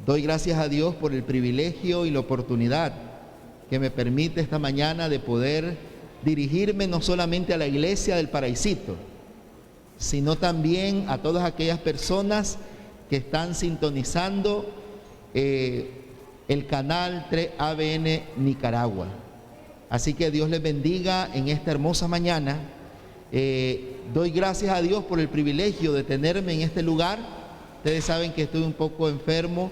Doy gracias a Dios por el privilegio y la oportunidad que me permite esta mañana de poder dirigirme no solamente a la iglesia del Paraísito, sino también a todas aquellas personas que están sintonizando el canal 3 ABN Nicaragua. Así que Dios les bendiga en esta hermosa mañana. Doy gracias a Dios por el privilegio de tenerme en este lugar. Ustedes saben que estoy un poco enfermo,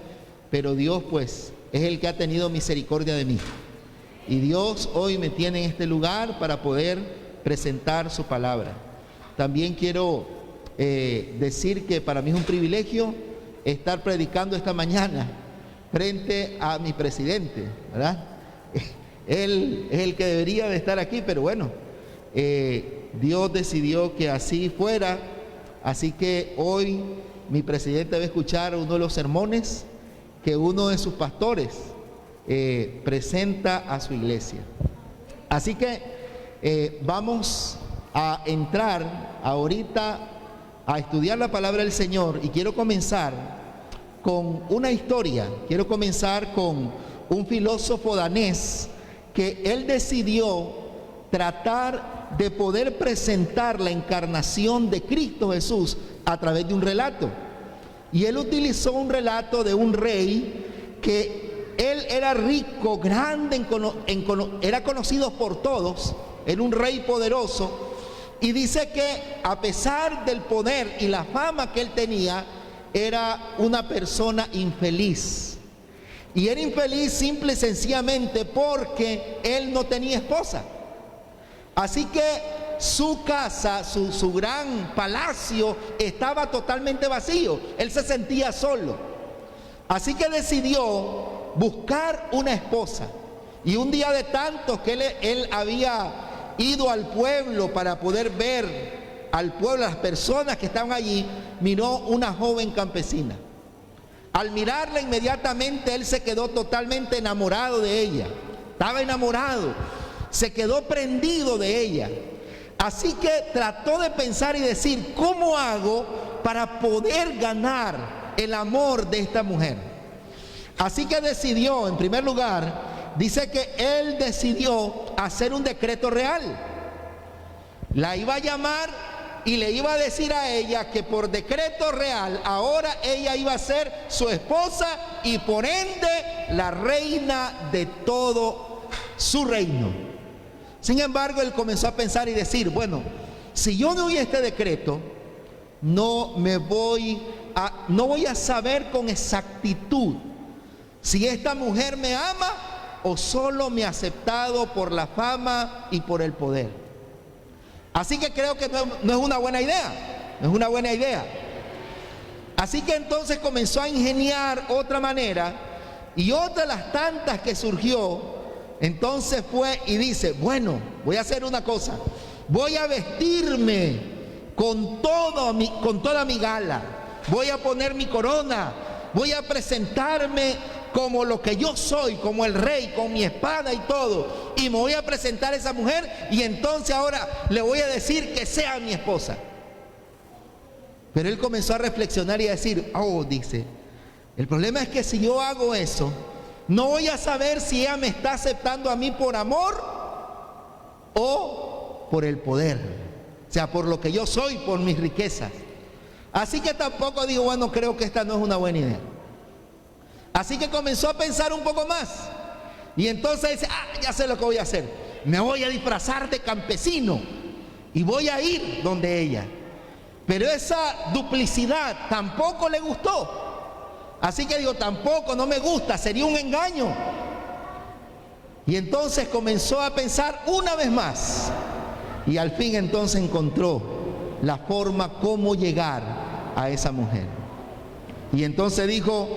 pero Dios pues es el que ha tenido misericordia de mí. Y Dios hoy me tiene en este lugar para poder presentar su palabra. También quiero decir que para mí es un privilegio estar predicando esta mañana frente a mi presidente, ¿verdad? Él es el que debería de estar aquí, pero bueno, Dios decidió que así fuera. Así que hoy mi presidente va a escuchar uno de los sermones que uno de sus pastores presenta a su iglesia. Así que vamos a entrar ahorita a estudiar la palabra del Señor, y quiero comenzar con una historia. Quiero comenzar con un filósofo danés que él decidió tratar de poder presentar la encarnación de Cristo Jesús a través de un relato. Y él utilizó un relato de un rey que él era rico, grande, era conocido por todos, era un rey poderoso, y dice que a pesar del poder y la fama que él tenía, era una persona infeliz. Y era infeliz simple y sencillamente porque él no tenía esposa. Así que su casa, su gran palacio estaba totalmente vacío. Él se sentía solo. Así que decidió buscar una esposa. Y un día de tantos que él había ido al pueblo para poder ver al pueblo, las personas que estaban allí, miró una joven campesina. Al mirarla inmediatamente él se quedó totalmente enamorado de ella. Estaba enamorado, se quedó prendido de ella. Así que trató de pensar y decir, ¿cómo hago para poder ganar el amor de esta mujer? Así que decidió, en primer lugar, dice que él decidió hacer un decreto real. La iba a llamar y le iba a decir a ella que por decreto real ahora ella iba a ser su esposa y por ende la reina de todo su reino. Sin embargo, él comenzó a pensar y decir, bueno, si yo no doy este decreto, no voy a saber con exactitud si esta mujer me ama o solo me ha aceptado por la fama y por el poder. Así que creo que no es una buena idea, no es una buena idea. Así que entonces comenzó a ingeniar otra manera, y otra de las tantas que surgió, entonces fue y dice, bueno, voy a hacer una cosa, voy a vestirme con toda mi gala, voy a poner mi corona, voy a presentarme como lo que yo soy, como el rey, con mi espada y todo, y me voy a presentar a esa mujer, y entonces ahora le voy a decir que sea mi esposa. Pero él comenzó a reflexionar y a decir, dice, el problema es que si yo hago eso, no voy a saber si ella me está aceptando a mí por amor o por el poder, o sea, por lo que yo soy, por mis riquezas. Así que tampoco digo, bueno, creo que esta no es una buena idea. Así que comenzó a pensar un poco más, y entonces dice, ya sé lo que voy a hacer, me voy a disfrazar de campesino y voy a ir donde ella. Pero esa duplicidad tampoco le gustó. Así que digo, tampoco, no me gusta, sería un engaño. Y entonces comenzó a pensar una vez más, y al fin entonces encontró la forma cómo llegar a esa mujer. Y entonces dijo,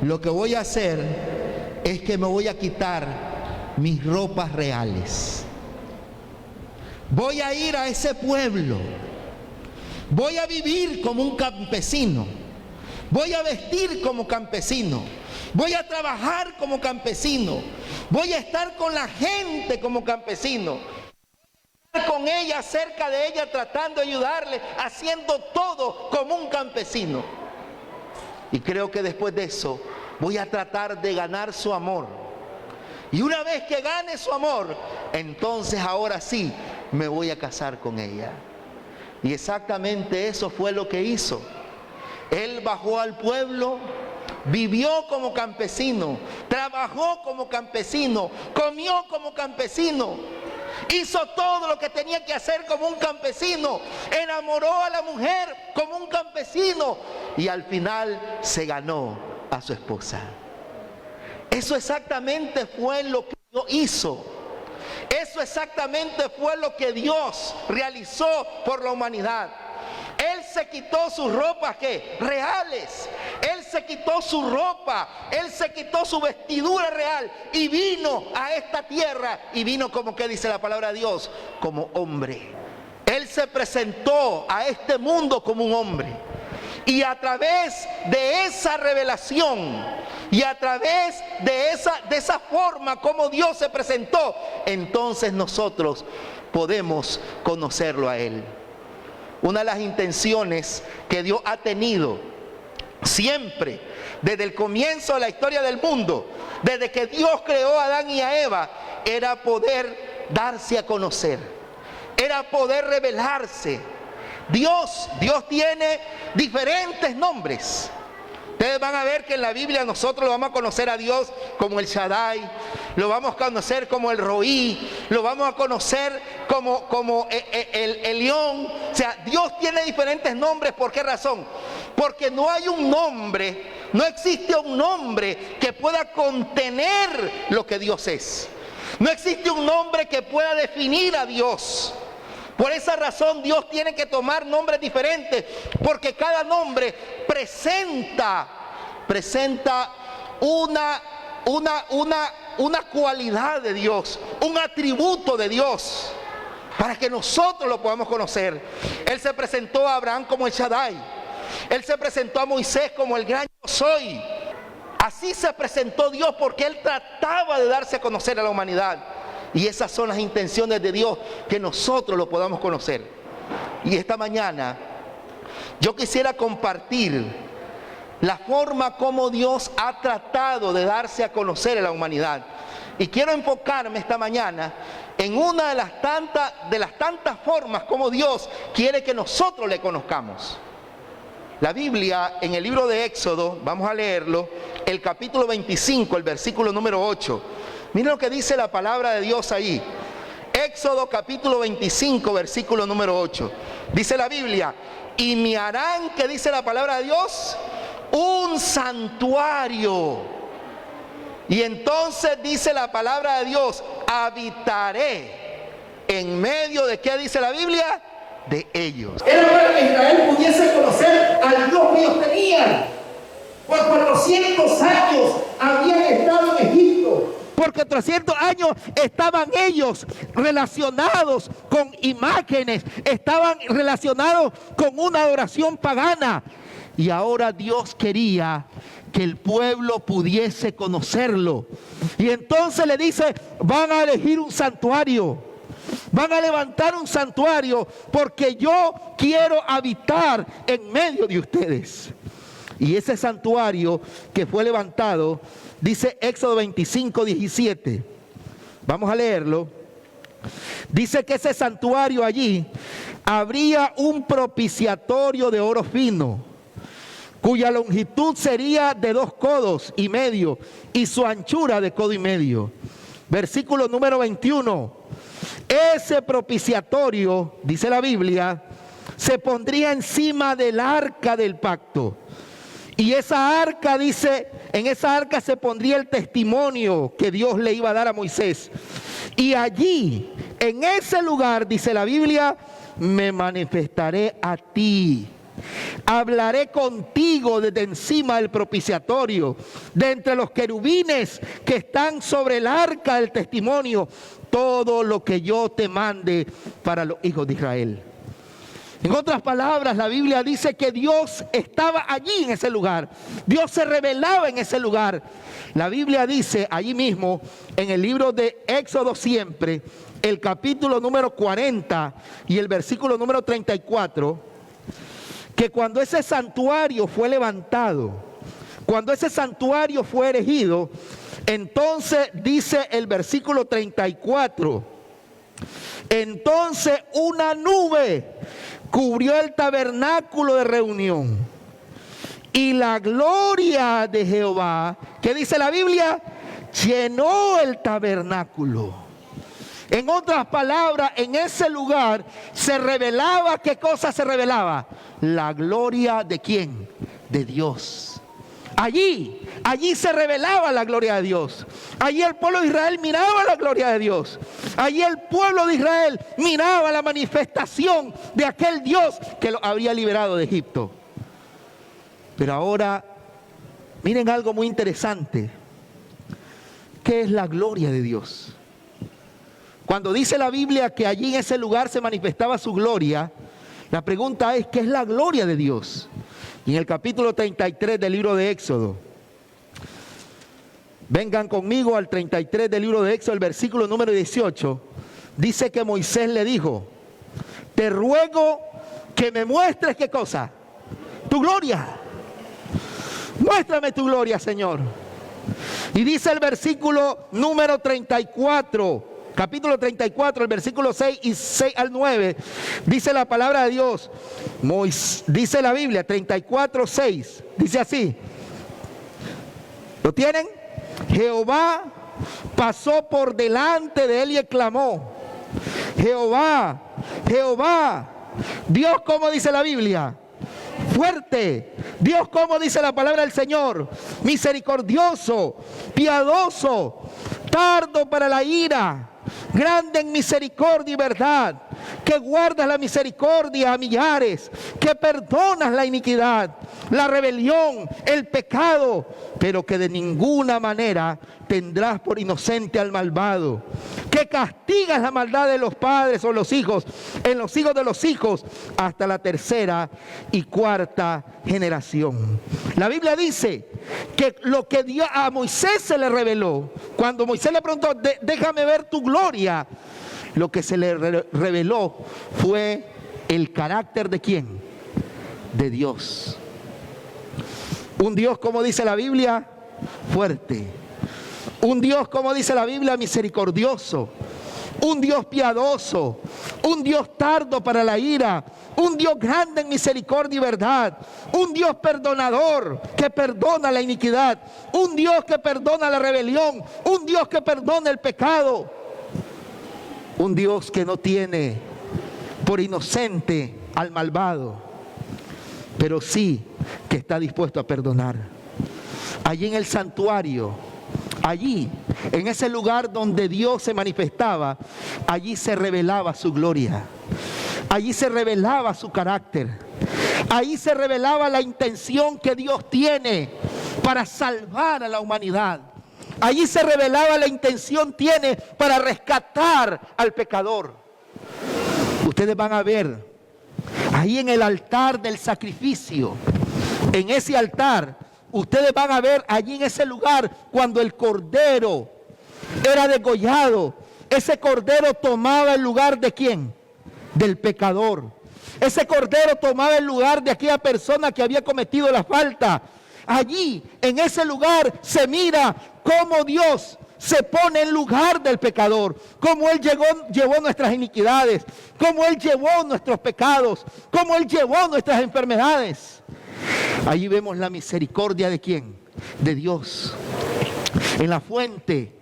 lo que voy a hacer es que me voy a quitar mis ropas reales. Voy a ir a ese pueblo, voy a vivir como un campesino, voy a vestir como campesino, voy a trabajar como campesino, voy a estar con la gente como campesino, voy a estar con ella, cerca de ella, tratando de ayudarle, haciendo todo como un campesino. Y creo que después de eso voy a tratar de ganar su amor. Y una vez que gane su amor, entonces ahora sí me voy a casar con ella. Y exactamente eso fue lo que hizo. Él bajó al pueblo, vivió como campesino, trabajó como campesino, comió como campesino, hizo todo lo que tenía que hacer como un campesino, enamoró a la mujer como un campesino y al final se ganó a su esposa. Eso exactamente fue lo que Dios hizo. Eso exactamente fue lo que Dios realizó por la humanidad. Él se quitó sus ropas, ¿qué? Reales. Él se quitó su ropa, Él se quitó su vestidura real y vino a esta tierra y vino como que dice la palabra de Dios, como hombre. Él se presentó a este mundo como un hombre. Y a través de esa revelación y a través de esa forma como Dios se presentó, entonces nosotros podemos conocerlo a Él. Una de las intenciones que Dios ha tenido siempre, desde el comienzo de la historia del mundo, desde que Dios creó a Adán y a Eva, era poder darse a conocer, era poder revelarse. Dios tiene diferentes nombres. Ustedes van a ver que en la Biblia nosotros lo vamos a conocer a Dios como el Shaddai, lo vamos a conocer como el Roí, lo vamos a conocer como el León. O sea, Dios tiene diferentes nombres. ¿Por qué razón? Porque no hay un nombre, no existe un nombre que pueda contener lo que Dios es. No existe un nombre que pueda definir a Dios. Por esa razón Dios tiene que tomar nombres diferentes, porque cada nombre presenta una cualidad de Dios, un atributo de Dios, para que nosotros lo podamos conocer. Él se presentó a Abraham como el Shaddai, Él se presentó a Moisés como el gran yo soy. Así se presentó Dios porque Él trataba de darse a conocer a la humanidad. Y esas son las intenciones de Dios, que nosotros lo podamos conocer. Y esta mañana yo quisiera compartir la forma como Dios ha tratado de darse a conocer a la humanidad. Y quiero enfocarme esta mañana en una de las tantas formas como Dios quiere que nosotros le conozcamos. La Biblia, en el libro de Éxodo, vamos a leerlo, el capítulo 25, el versículo número 8. Miren lo que dice la palabra de Dios ahí. Éxodo capítulo 25, versículo número 8. Dice la Biblia, y me harán, ¿qué dice la palabra de Dios? Un santuario. Y entonces dice la palabra de Dios, habitaré en medio de, ¿qué dice la Biblia? De ellos. Era para que Israel pudiese conocer al Dios que ellos tenían. Por 400 años habían estado en Egipto. Por 400 años estaban ellos relacionados con imágenes, estaban relacionados con una adoración pagana. Y ahora Dios quería que el pueblo pudiese conocerlo. Y entonces le dice, van a elegir un santuario. Van a levantar un santuario porque yo quiero habitar en medio de ustedes. Y ese santuario que fue levantado, dice Éxodo 25, 17. Vamos a leerlo. Dice que ese santuario allí habría un propiciatorio de oro fino, cuya longitud sería de 2 codos y medio y su anchura de codo y medio. Versículo número 21. Ese propiciatorio, dice la Biblia, se pondría encima del arca del pacto. Y esa arca, dice, en esa arca se pondría el testimonio que Dios le iba a dar a Moisés. Y allí, en ese lugar, dice la Biblia, me manifestaré a ti. Hablaré contigo desde encima del propiciatorio, de entre los querubines que están sobre el arca del testimonio, todo lo que yo te mande para los hijos de Israel. En otras palabras, la Biblia dice que Dios estaba allí en ese lugar. Dios se revelaba en ese lugar. La Biblia dice allí mismo, en el libro de Éxodo siempre, el capítulo número 40 y el versículo número 34, que cuando ese santuario fue levantado, Cuando ese santuario fue erigido, entonces dice el versículo 34, entonces una nube cubrió el tabernáculo de reunión y la gloria de Jehová, ¿qué dice la Biblia? Llenó el tabernáculo. En otras palabras, en ese lugar se revelaba, ¿qué cosa se revelaba? La gloria de ¿quién? De Dios. Allí se revelaba la gloria de Dios. Allí el pueblo de Israel miraba la gloria de Dios. Allí el pueblo de Israel miraba la manifestación de aquel Dios que lo había liberado de Egipto. Pero ahora, miren algo muy interesante. ¿Qué es la gloria de Dios? Cuando dice la Biblia que allí en ese lugar se manifestaba su gloria, la pregunta es, ¿qué es la gloria de Dios? Y en el capítulo 33 del libro de Éxodo, vengan conmigo al 33 del libro de Éxodo, el versículo número 18, dice que Moisés le dijo, te ruego que me muestres, ¿qué cosa? Tu gloria. Muéstrame tu gloria, Señor. Y dice el versículo número 34, capítulo 34, el versículo 6 y 6 al 9, dice la palabra de Dios, dice la Biblia, 34, 6, dice así, ¿lo tienen? Jehová pasó por delante de él y exclamó, Jehová, Jehová, Dios, ¿cómo dice la Biblia? Fuerte. Dios, como dice la palabra del Señor, misericordioso, piadoso, tardo para la ira, grande en misericordia y verdad, que guardas la misericordia a millares, que perdonas la iniquidad, la rebelión, el pecado, pero que de ninguna manera tendrás por inocente al malvado, que castigas la maldad de los padres o los hijos, en los hijos de los hijos, hasta la tercera y cuarta generación. La Biblia dice que lo que Dios a Moisés se le reveló, cuando Moisés le preguntó, déjame ver tu gloria, lo que se le reveló fue el carácter de ¿quién? De Dios. Un Dios, como dice la Biblia, fuerte. Un Dios, como dice la Biblia, misericordioso. Un Dios piadoso. Un Dios tardo para la ira. Un Dios grande en misericordia y verdad. Un Dios perdonador que perdona la iniquidad. Un Dios que perdona la rebelión. Un Dios que perdona el pecado. Un Dios que no tiene por inocente al malvado, pero sí que está dispuesto a perdonar. Allí en el santuario, allí, en ese lugar donde Dios se manifestaba, allí se revelaba su gloria. Allí se revelaba su carácter. Allí se revelaba la intención que Dios tiene para salvar a la humanidad. Allí se revelaba la intención tiene para rescatar al pecador. Ustedes van a ver ahí en el altar del sacrificio, en ese altar, ustedes van a ver allí en ese lugar cuando el cordero era degollado. Ese cordero tomaba el lugar de ¿quién? Del pecador. Ese cordero tomaba el lugar de aquella persona que había cometido la falta. Allí, en ese lugar, se mira cómo Dios se pone en lugar del pecador, cómo Él llevó nuestras iniquidades, cómo Él llevó nuestros pecados, cómo Él llevó nuestras enfermedades. Allí vemos la misericordia de ¿quién? De Dios. En la fuente.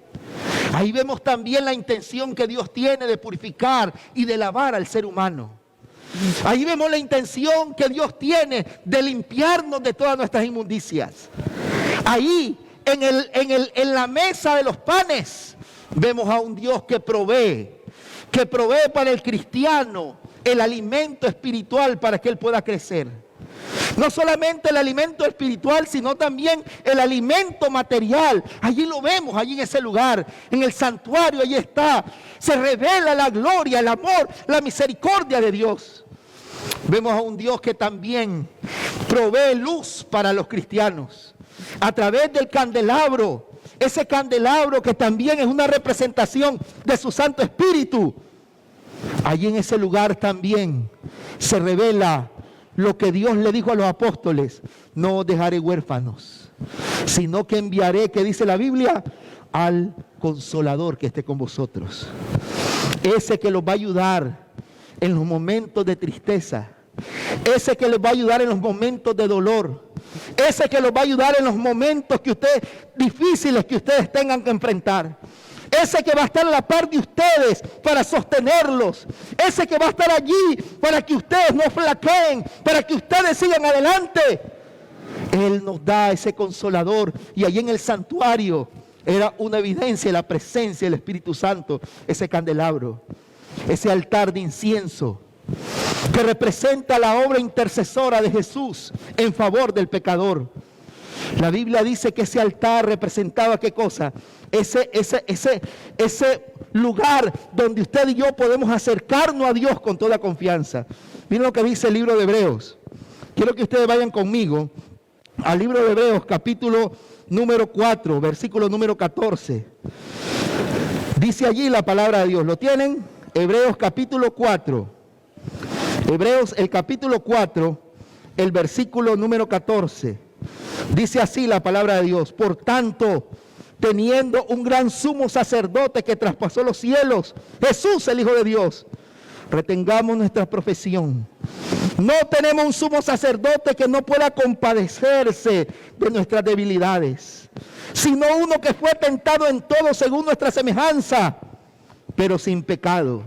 Ahí vemos también la intención que Dios tiene de purificar y de lavar al ser humano. Ahí vemos la intención que Dios tiene de limpiarnos de todas nuestras inmundicias. Ahí, en la mesa de los panes, vemos a un Dios que provee para el cristiano el alimento espiritual para que él pueda crecer. No solamente el alimento espiritual, sino también el alimento material. Allí lo vemos, allí en ese lugar, en el santuario, allí está. Se revela la gloria, el amor, la misericordia de Dios. Vemos a un Dios que también provee luz para los cristianos a través del candelabro. Ese candelabro que también es una representación de su Santo Espíritu. Allí en ese lugar también se revela lo que Dios le dijo a los apóstoles: no os dejaré huérfanos. sino que enviaré, ¿qué dice la Biblia? Al Consolador que esté con vosotros. Ese que los va a ayudar en los momentos de tristeza. Ese que les va a ayudar en los momentos de dolor. Ese que los va a ayudar en los momentos difíciles que ustedes tengan que enfrentar. Ese que va a estar a la par de ustedes para sostenerlos. Ese que va a estar allí para que ustedes no flaqueen, para que ustedes sigan adelante. Él nos da ese consolador. Y allí en el santuario era una evidencia de la presencia del Espíritu Santo. Ese candelabro, ese altar de incienso que representa la obra intercesora de Jesús en favor del pecador. La Biblia dice que ese altar representaba ¿qué cosa? Ese lugar donde usted y yo podemos acercarnos a Dios con toda confianza. Miren lo que dice el libro de Hebreos. Quiero que ustedes vayan conmigo al libro de Hebreos, capítulo número 4, versículo número 14. Dice allí la palabra de Dios. ¿Lo tienen? Hebreos capítulo 4. Hebreos el capítulo 4, el versículo número 14. Dice así la palabra de Dios: por tanto, teniendo un gran sumo sacerdote que traspasó los cielos, Jesús el Hijo de Dios, retengamos nuestra profesión. No tenemos un sumo sacerdote que no pueda compadecerse de nuestras debilidades, sino uno que fue tentado en todo según nuestra semejanza, pero sin pecado.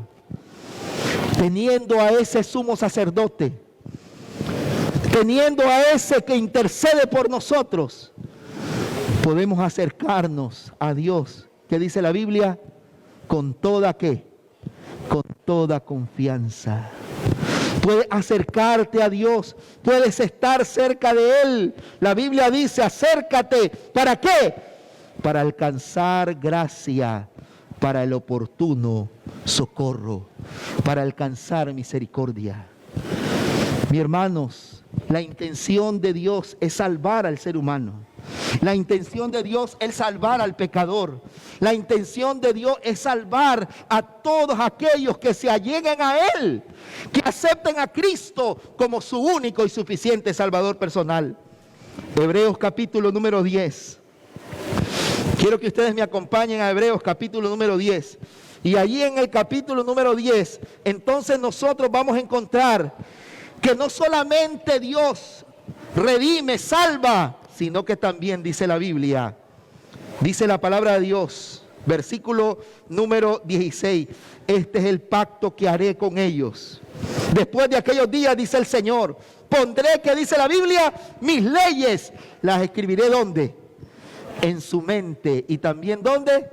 Teniendo a ese sumo sacerdote, teniendo a ese que intercede por nosotros, podemos acercarnos a Dios. ¿Qué dice la Biblia? Con toda ¿qué? Con toda confianza. Puedes acercarte a Dios, puedes estar cerca de Él. La Biblia dice: acércate. ¿Para qué? Para alcanzar gracia, para el oportuno socorro, para alcanzar misericordia. Mis hermanos, la intención de Dios es salvar al ser humano. La intención de Dios es salvar al pecador. La intención de Dios es salvar a todos aquellos que se alleguen a Él, que acepten a Cristo como su único y suficiente Salvador personal. Hebreos capítulo número 10. Quiero que ustedes me acompañen a Hebreos capítulo número 10. Y allí en el capítulo número 10, entonces nosotros vamos a encontrar que no solamente Dios redime, salva, sino que también dice la Biblia, dice la palabra de Dios, versículo número 16, este es el pacto que haré con ellos. Después de aquellos días, dice el Señor, pondré, que dice la Biblia, mis leyes, las escribiré ¿dónde? En su mente. Y también ¿dónde?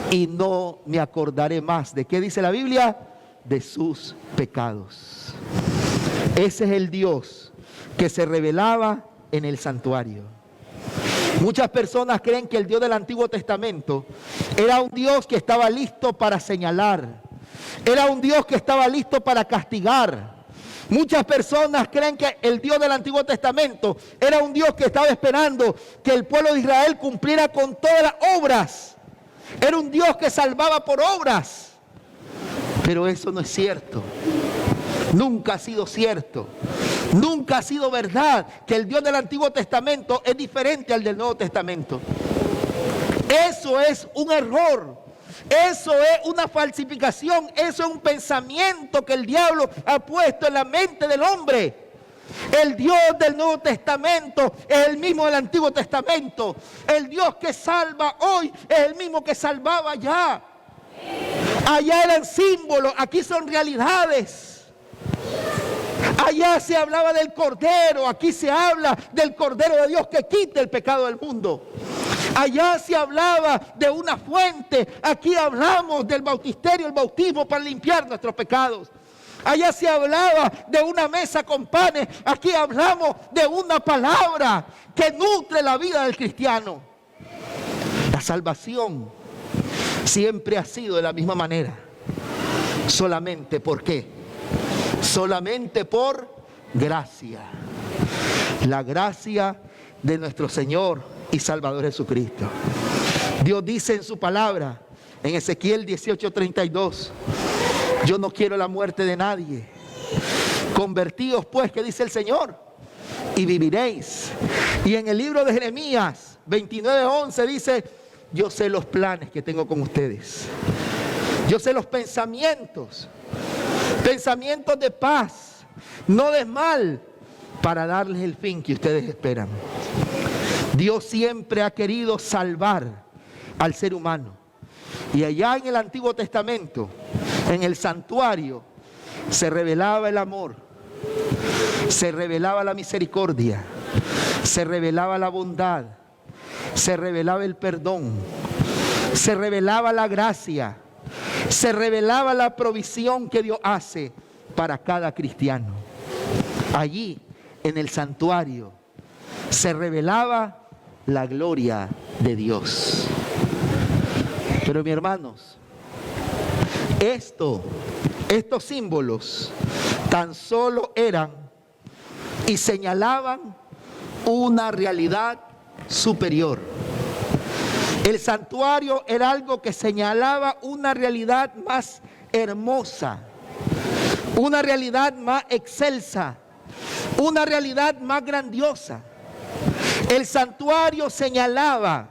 Y no me acordaré más. ¿De qué dice la Biblia? De sus pecados. Ese es el Dios que se revelaba en el santuario. Muchas personas creen que el Dios del Antiguo Testamento era un Dios que estaba listo para señalar, era un Dios que estaba listo para castigar. Muchas personas creen que el Dios del Antiguo Testamento era un Dios que estaba esperando que el pueblo de Israel cumpliera con todas las obras. Era un Dios que salvaba por obras. Pero eso no es cierto. Nunca ha sido cierto. Nunca ha sido verdad que el Dios del Antiguo Testamento es diferente al del Nuevo Testamento. Eso es un error. Eso es una falsificación. Eso es un pensamiento que el diablo ha puesto en la mente del hombre. El Dios del Nuevo Testamento es el mismo del Antiguo Testamento. El Dios que salva hoy es el mismo que salvaba allá. Allá eran símbolos, aquí son realidades. Allá se hablaba del Cordero, aquí se habla del Cordero de Dios que quita el pecado del mundo. Allá se hablaba de una fuente, aquí hablamos del bautisterio, el bautismo para limpiar nuestros pecados. Allá se hablaba de una mesa con panes, aquí hablamos de una palabra que nutre la vida del cristiano. La salvación siempre ha sido de la misma manera. Solamente, ¿por qué? Solamente por gracia. La gracia de nuestro Señor y Salvador Jesucristo. Dios dice en su palabra, en Ezequiel 18:32, yo no quiero la muerte de nadie. Convertíos pues, que dice el Señor, y viviréis. Y en el libro de Jeremías 29:11 dice: yo sé los planes que tengo con ustedes. Yo sé los pensamientos de paz, no de mal, para darles el fin que ustedes esperan. Dios siempre ha querido salvar al ser humano. Y allá en el Antiguo Testamento, en el santuario, se revelaba el amor, se revelaba la misericordia, se revelaba la bondad, se revelaba el perdón, se revelaba la gracia, se revelaba la provisión que Dios hace para cada cristiano. Allí, en el santuario, se revelaba la gloria de Dios. Pero mis hermanos, estos símbolos tan solo eran y señalaban una realidad superior. El santuario era algo que señalaba una realidad más hermosa, una realidad más excelsa, una realidad más grandiosa. El santuario señalaba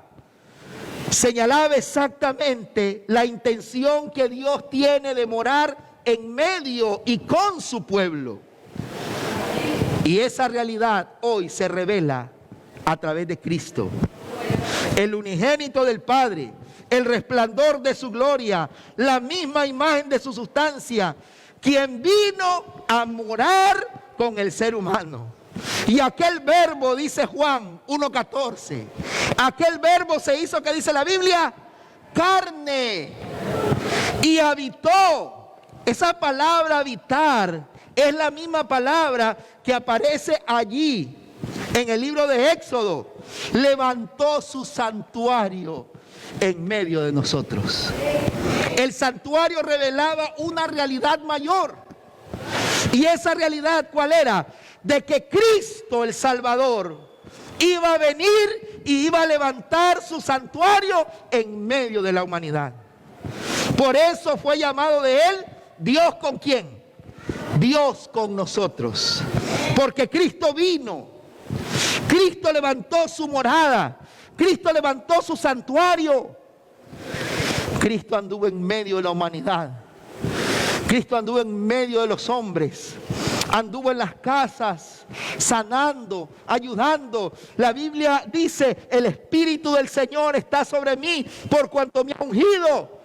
exactamente la intención que Dios tiene de morar en medio y con su pueblo. Y esa realidad hoy se revela a través de Cristo, el unigénito del Padre, el resplandor de su gloria, la misma imagen de su sustancia, quien vino a morar con el ser humano. Y aquel verbo, dice Juan 1:14, aquel verbo se hizo, que dice la Biblia, carne y habitó. Esa palabra habitar es la misma palabra que aparece allí en el libro de Éxodo. Levantó su santuario en medio de nosotros. El santuario revelaba una realidad mayor. ¿Y esa realidad cuál era? De que Cristo el Salvador iba a venir y iba a levantar su santuario en medio de la humanidad. Por eso fue llamado de él Dios. ¿Con quién? Dios con nosotros. Porque Cristo vino, Cristo levantó su morada, Cristo levantó su santuario. Cristo anduvo en medio de la humanidad, Cristo anduvo en medio de los hombres, anduvo en las casas, sanando, ayudando. La Biblia dice: el Espíritu del Señor está sobre mí, por cuanto me ha ungido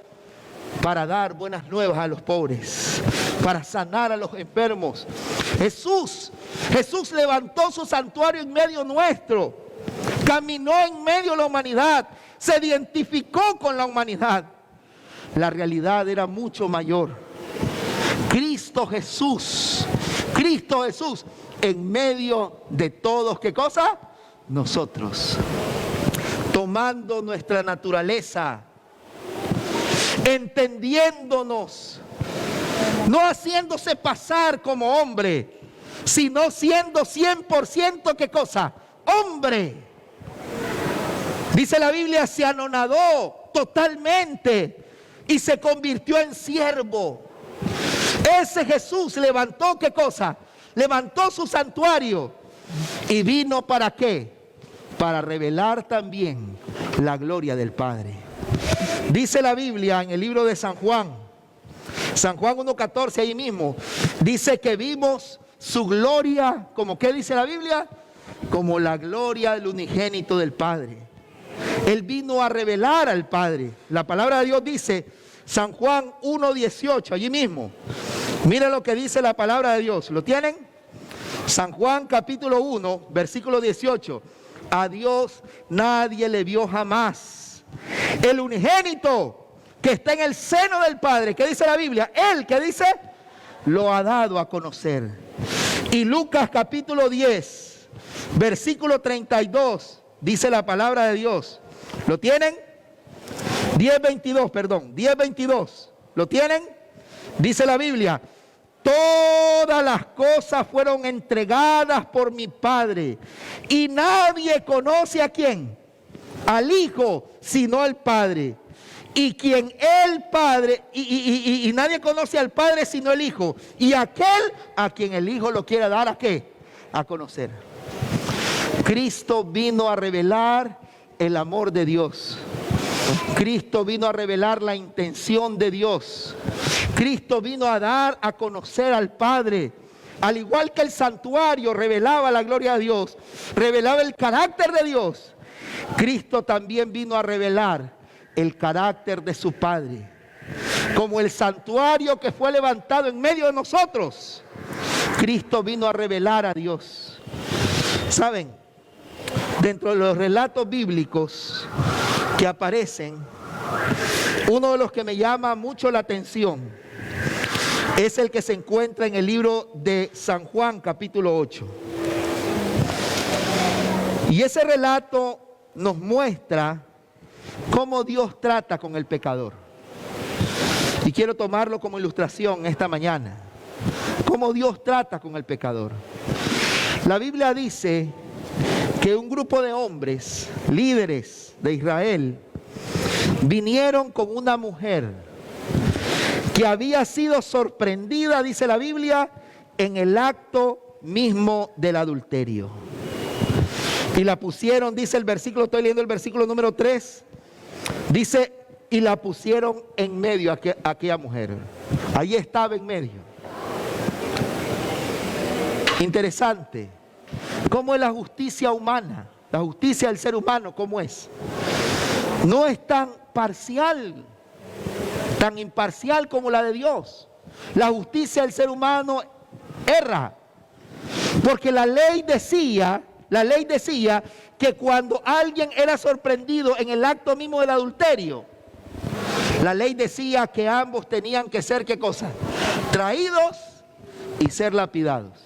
para dar buenas nuevas a los pobres, para sanar a los enfermos. Jesús levantó su santuario en medio nuestro, caminó en medio de la humanidad, se identificó con la humanidad. La realidad era mucho mayor. Cristo Jesús, en medio de todos, ¿qué cosa? Nosotros, tomando nuestra naturaleza, entendiéndonos, no haciéndose pasar como hombre, sino siendo 100%, ¿qué cosa? Hombre. Dice la Biblia, se anonadó totalmente y se convirtió en siervo. Ese Jesús levantó, ¿qué cosa? Levantó su santuario. ¿Y vino para qué? Para revelar también la gloria del Padre. Dice la Biblia en el libro de San Juan 1:14, ahí mismo, dice que vimos su gloria, ¿como qué dice la Biblia? Como la gloria del unigénito del Padre. Él vino a revelar al Padre. La palabra de Dios dice, San Juan 1:18, allí mismo. Mira lo que dice la palabra de Dios. ¿Lo tienen? San Juan capítulo 1, versículo 18. A Dios nadie le vio jamás. El unigénito que está en el seno del Padre, ¿qué dice la Biblia? Él, ¿qué dice? Lo ha dado a conocer. Y Lucas capítulo 10, versículo 32, dice la palabra de Dios. ¿Lo tienen? 10:22. ¿Lo tienen? Dice la Biblia: todas las cosas fueron entregadas por mi Padre, y nadie conoce a quién, al Hijo, sino al Padre. Y quien el Padre, y nadie conoce al Padre sino el Hijo, y aquel a quien el Hijo lo quiera dar, ¿a qué? A conocer. Cristo vino a revelar el amor de Dios. Cristo vino a revelar la intención de Dios. Cristo vino a dar a conocer al Padre. Al igual que el santuario revelaba la gloria de Dios, revelaba el carácter de Dios, Cristo también vino a revelar el carácter de su Padre. Como el santuario que fue levantado en medio de nosotros, Cristo vino a revelar a Dios. ¿Saben? Dentro de los relatos bíblicos que aparecen, uno de los que me llama mucho la atención es el que se encuentra en el libro de San Juan, capítulo 8. Y ese relato nos muestra cómo Dios trata con el pecador. Y quiero tomarlo como ilustración esta mañana. Cómo Dios trata con el pecador. La Biblia dice que un grupo de hombres, líderes de Israel, vinieron con una mujer que había sido sorprendida, dice la Biblia, en el acto mismo del adulterio. Y la pusieron, dice el versículo, estoy leyendo el versículo número 3, dice, y la pusieron en medio a aquella mujer. Ahí estaba en medio. Interesante. ¿Cómo es la justicia humana? La justicia del ser humano, ¿cómo es? No es tan parcial, tan imparcial como la de Dios. La justicia del ser humano erra. Porque la ley decía que cuando alguien era sorprendido en el acto mismo del adulterio, la ley decía que ambos tenían que ser, ¿qué cosa? Traídos y ser lapidados.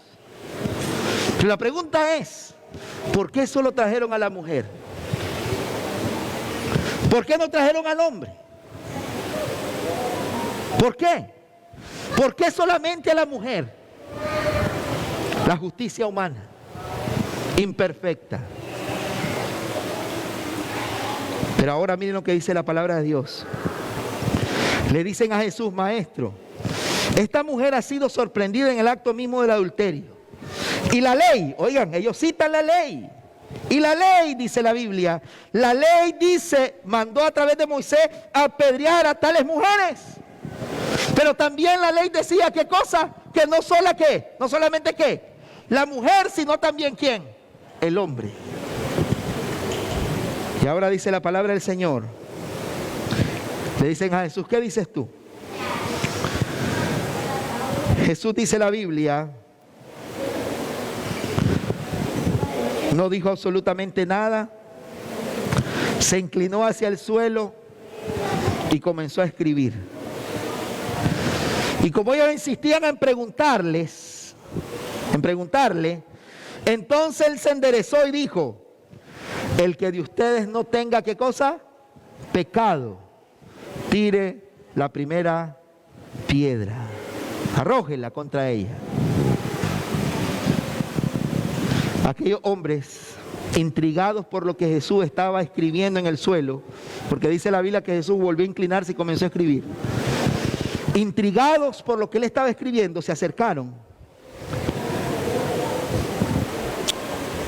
Pero la pregunta es, ¿por qué solo trajeron a la mujer? ¿Por qué no trajeron al hombre? ¿Por qué? ¿Por qué solamente a la mujer? La justicia humana, imperfecta. Pero ahora miren lo que dice la palabra de Dios. Le dicen a Jesús, maestro, esta mujer ha sido sorprendida en el acto mismo del adulterio. Y la ley, oigan, ellos citan la ley. Y la ley, dice la Biblia, la ley dice, mandó a través de Moisés a apedrear a tales mujeres. Pero también la ley decía, ¿qué cosa? Que no solamente qué, la mujer, sino también ¿quién? El hombre. Y ahora dice la palabra del Señor. Le dicen a Jesús, ¿qué dices tú? Jesús, dice la Biblia, no dijo absolutamente nada, se inclinó hacia el suelo y comenzó a escribir. Y como ellos insistían en preguntarle, entonces él se enderezó y dijo, el que de ustedes no tenga, ¿qué cosa? Pecado, tire la primera piedra, arrójela contra ella. Aquellos hombres intrigados por lo que Jesús estaba escribiendo en el suelo, porque dice la Biblia que Jesús volvió a inclinarse y comenzó a escribir. Intrigados por lo que él estaba escribiendo, se acercaron.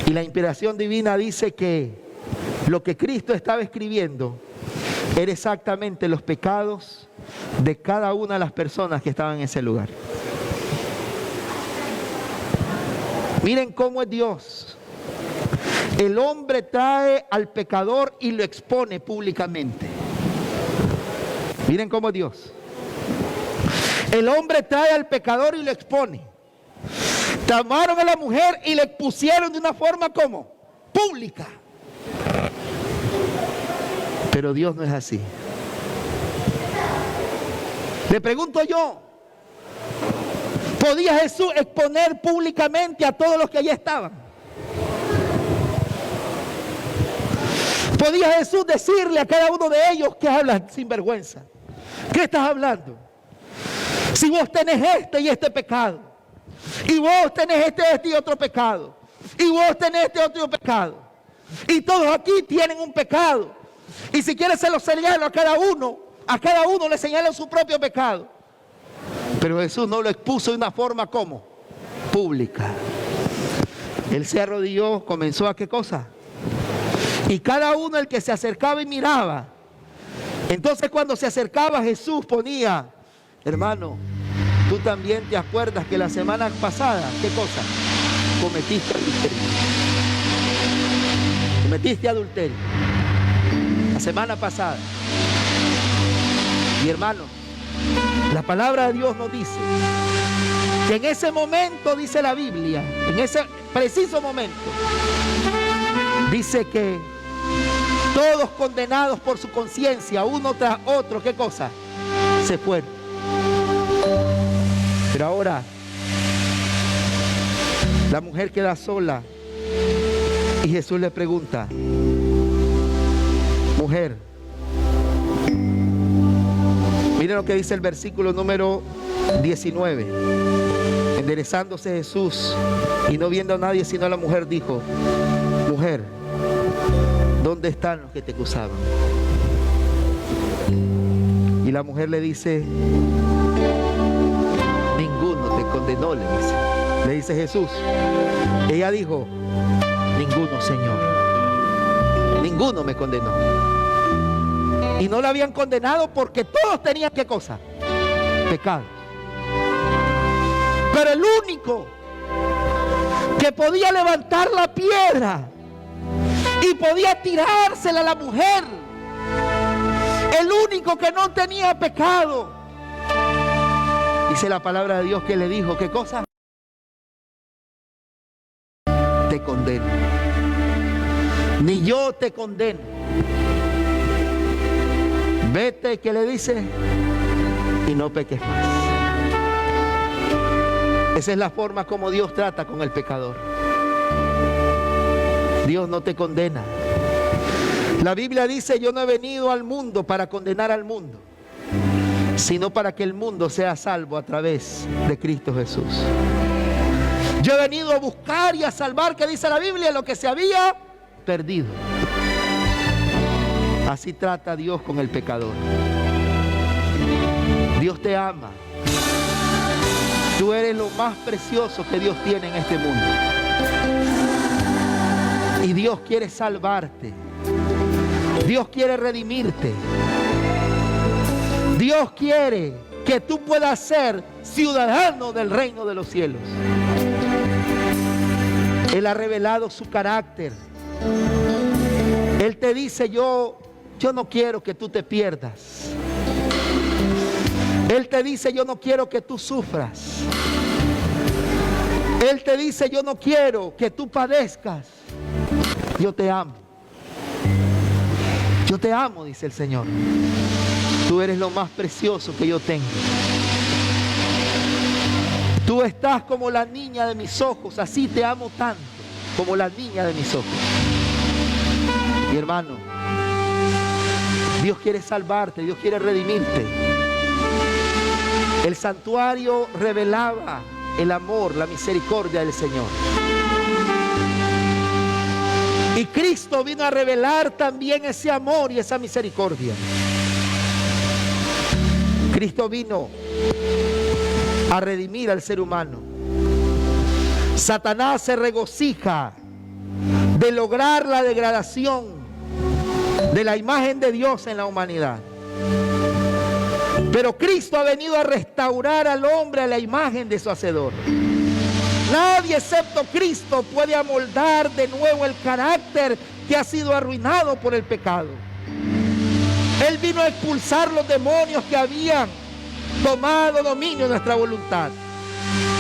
Y la inspiración divina dice que lo que Cristo estaba escribiendo era exactamente los pecados de cada una de las personas que estaban en ese lugar. Miren cómo es Dios. El hombre trae al pecador y lo expone públicamente. Miren cómo es Dios. El hombre trae al pecador y lo expone. Tomaron a la mujer y le pusieron de una forma como pública. Pero Dios no es así. Le pregunto yo, ¿podía Jesús exponer públicamente a todos los que allí estaban? ¿Podía Jesús decirle a cada uno de ellos que hablan sin vergüenza? ¿Qué estás hablando? Si vos tenés este y este pecado, y vos tenés este y otro pecado, y vos tenés este otro pecado, y todos aquí tienen un pecado, y si quieres se lo señalo a cada uno le señalo su propio pecado. Pero Jesús no lo expuso de una forma como pública. Él se arrodilló, comenzó a ¿qué cosa? Y cada uno el que se acercaba y miraba. Entonces cuando se acercaba Jesús ponía, hermano, tú también te acuerdas que la semana pasada, ¿qué cosa? Cometiste adulterio. Cometiste adulterio. La semana pasada. Y hermano, la palabra de Dios nos dice que en ese momento, dice la Biblia, en ese preciso momento, dice que todos condenados por su conciencia, uno tras otro, ¿qué cosa? Se fueron. Pero ahora, la mujer queda sola y Jesús le pregunta, mujer, miren lo que dice el versículo número 19. Enderezándose Jesús y no viendo a nadie sino a la mujer, dijo, mujer, ¿dónde están los que te acusaban? Y la mujer le dice, ninguno te condenó, le dice. Le dice Jesús. Ella dijo, ninguno, Señor. Ninguno me condenó. Y no la habían condenado porque todos tenían ¿qué cosa? Pecado. Pero el único que podía levantar la piedra y podía tirársela a la mujer, el único que no tenía pecado, dice la palabra de Dios que le dijo, ¿qué cosa? Te condeno. Ni yo te condeno. Vete, que le dice, y no peques más. Esa es la forma como Dios trata con el pecador. Dios no te condena. La Biblia dice, yo no he venido al mundo para condenar al mundo, sino para que el mundo sea salvo a través de Cristo Jesús. Yo he venido a buscar y a salvar, que dice la Biblia, lo que se había perdido. Así trata Dios con el pecador. Dios te ama. Tú eres lo más precioso que Dios tiene en este mundo. Y Dios quiere salvarte. Dios quiere redimirte. Dios quiere que tú puedas ser ciudadano del reino de los cielos. Él ha revelado su carácter. Él te dice, yo no quiero que tú te pierdas. Él te dice, yo no quiero que tú sufras. Él te dice, yo no quiero que tú padezcas. Yo te amo. Yo te amo, dice el Señor. Tú eres lo más precioso que yo tengo. Tú estás como la niña de mis ojos. Así te amo tanto, como la niña de mis ojos. Mi hermano, Dios quiere salvarte, Dios quiere redimirte. El santuario revelaba el amor, la misericordia del Señor. Y Cristo vino a revelar también ese amor y esa misericordia. Cristo vino a redimir al ser humano. Satanás se regocija de lograr la degradación de la imagen de Dios en la humanidad. Pero Cristo ha venido a restaurar al hombre a la imagen de su Hacedor. Nadie excepto Cristo puede amoldar de nuevo el carácter que ha sido arruinado por el pecado. Él vino a expulsar los demonios que habían tomado dominio de nuestra voluntad.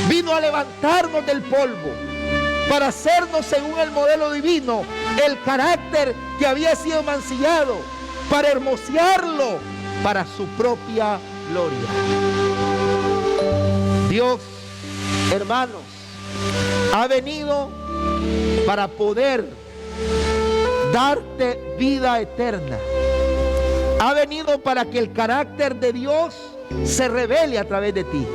Vino a levantarnos del polvo para hacernos según el modelo divino el carácter que había sido mancillado, para hermosearlo para su propia gloria. Dios, hermanos, ha venido para poder darte vida eterna. Ha venido para que el carácter de Dios se revele a través de ti.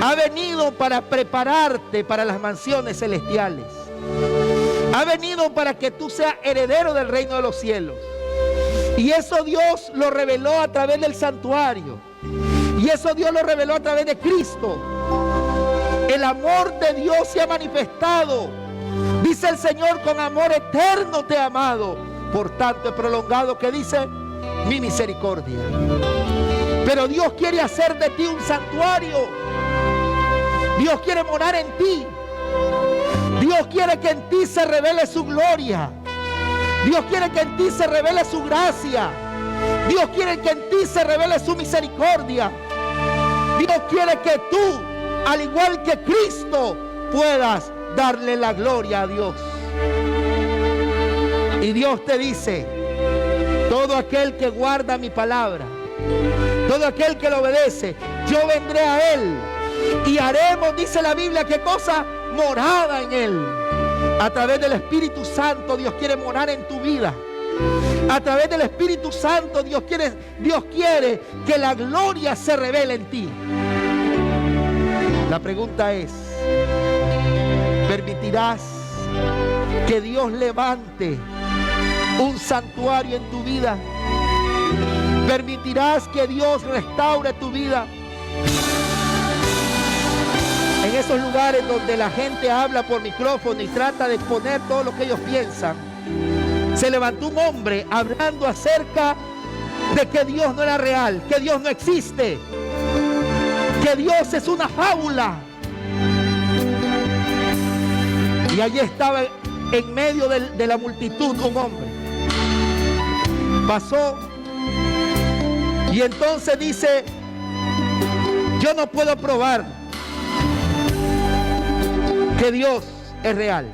Ha venido para prepararte para las mansiones celestiales. Ha venido para que tú seas heredero del reino de los cielos. Y eso Dios lo reveló a través del santuario. Y eso Dios lo reveló a través de Cristo. El amor de Dios se ha manifestado. Dice el Señor, con amor eterno te he amado. Por tanto he prolongado, que dice, mi misericordia. Pero Dios quiere hacer de ti un santuario. Dios quiere morar en ti. Dios quiere que en ti se revele su gloria. Dios quiere que en ti se revele su gracia. Dios quiere que en ti se revele su misericordia. Dios quiere que tú, al igual que Cristo, puedas darle la gloria a Dios. Y Dios te dice, todo aquel que guarda mi palabra, todo aquel que lo obedece, yo vendré a él y haremos, dice la Biblia, ¿qué cosa? Morada en él. A través del Espíritu Santo Dios quiere morar en tu vida. A través del Espíritu Santo Dios quiere que la gloria se revele en ti. La pregunta es, ¿permitirás que Dios levante un santuario en tu vida? ¿Permitirás que Dios restaure tu vida? En esos lugares donde la gente habla por micrófono y trata de exponer todo lo que ellos piensan, se levantó un hombre hablando acerca de que Dios no era real, que Dios no existe, que Dios es una fábula. Y allí estaba en medio de la multitud un hombre. Pasó y entonces dice, yo no puedo probar que Dios es real,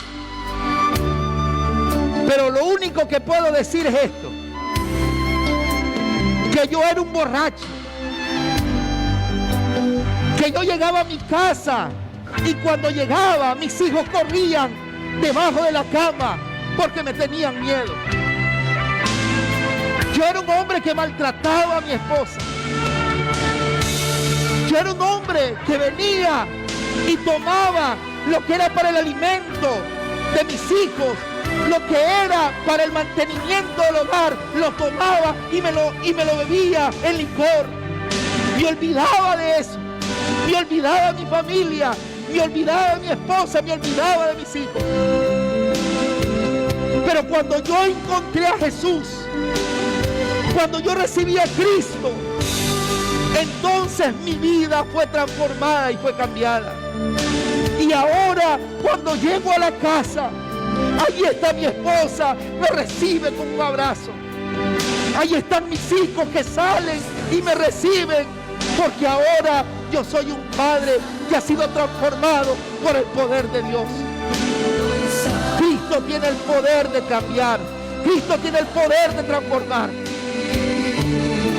pero lo único que puedo decir es esto, que yo era un borracho, que yo llegaba a mi casa y cuando llegaba mis hijos corrían debajo de la cama porque me tenían miedo. Yo era un hombre que maltrataba a mi esposa. Yo era un hombre que venía y tomaba lo que era para el alimento de mis hijos, lo que era para el mantenimiento del hogar, lo tomaba y me lo bebía en licor. Me olvidaba de eso, me olvidaba de mi familia, me olvidaba de mi esposa, me olvidaba de mis hijos. Pero cuando yo encontré a Jesús, cuando yo recibí a Cristo, entonces mi vida fue transformada y fue cambiada. Y ahora cuando llego a la casa, allí está mi esposa, me recibe con un abrazo. Ahí están mis hijos que salen y me reciben, porque ahora yo soy un padre que ha sido transformado por el poder de Dios. Cristo tiene el poder de cambiar. Cristo tiene el poder de transformar.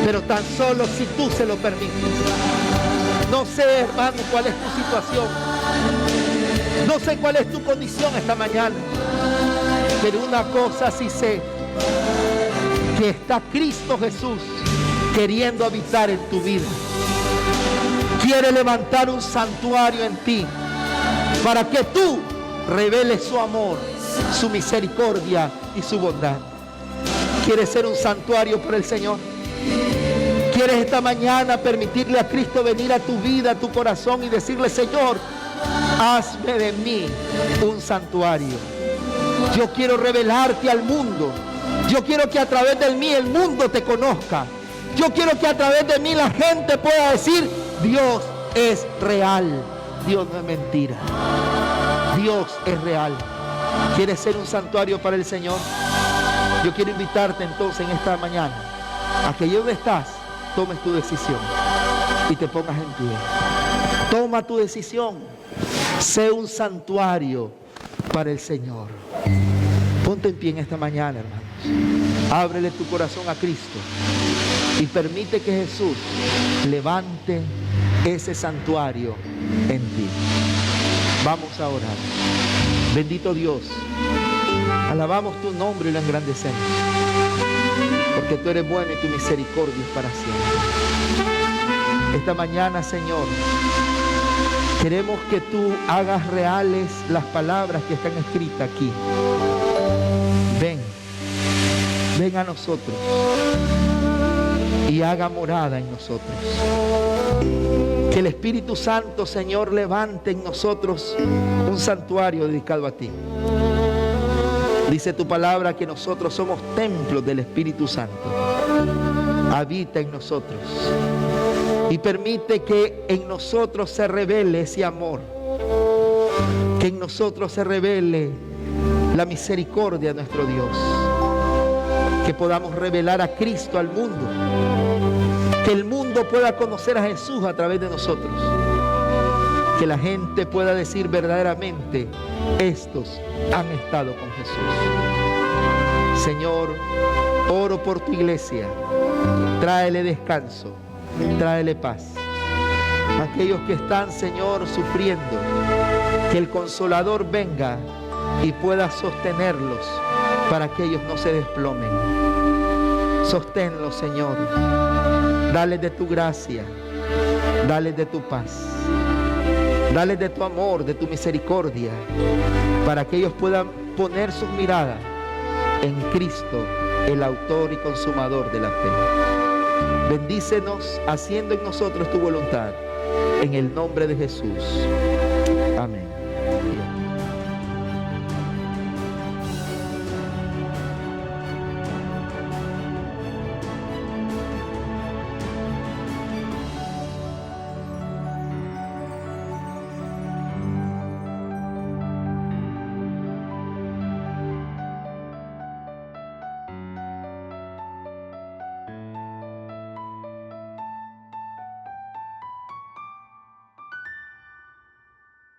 Pero tan solo si tú se lo permites. No sé, hermano, cuál es tu situación. No sé cuál es tu condición esta mañana. Pero una cosa sí sé, que está Cristo Jesús queriendo habitar en tu vida. Quiere levantar un santuario en ti para que tú reveles su amor, su misericordia y su bondad. ¿Quieres ser un santuario para el Señor? ¿Quieres esta mañana permitirle a Cristo venir a tu vida, a tu corazón y decirle, Señor, hazme de mí un santuario? Yo quiero revelarte al mundo. Yo quiero que a través de mí el mundo te conozca. Yo quiero que a través de mí la gente pueda decir, Dios es real. Dios no es mentira. Dios es real. ¿Quieres ser un santuario para el Señor? Yo quiero invitarte entonces en esta mañana a que allí donde estás tomes tu decisión y te pongas en pie. Toma tu decisión. Sé un santuario para el Señor. Ponte en pie en esta mañana, hermanos. Ábrele tu corazón a Cristo y permite que Jesús levante ese santuario en ti. Vamos a orar. Bendito Dios, alabamos tu nombre y lo engrandecemos, porque tú eres bueno y tu misericordia es para siempre. Esta mañana, Señor, queremos que tú hagas reales las palabras que están escritas aquí. Ven a nosotros y haga morada en nosotros. Que el Espíritu Santo, Señor, levante en nosotros un santuario dedicado a ti. Dice tu palabra que nosotros somos templos del Espíritu Santo. Habita en nosotros y permite que en nosotros se revele ese amor, que en nosotros se revele la misericordia de nuestro Dios, que podamos revelar a Cristo al mundo, que el mundo pueda conocer a Jesús a través de nosotros, que la gente pueda decir verdaderamente: estos han estado con Jesús. Señor, oro por tu iglesia, tráele descanso, tráele paz. Aquellos que están, Señor, sufriendo, que el Consolador venga y pueda sostenerlos para que ellos no se desplomen. Sosténlos, Señor. Dale de tu gracia, dale de tu paz, dale de tu amor, de tu misericordia, para que ellos puedan poner sus miradas en Cristo, el autor y consumador de la fe. Bendícenos haciendo en nosotros tu voluntad, en el nombre de Jesús.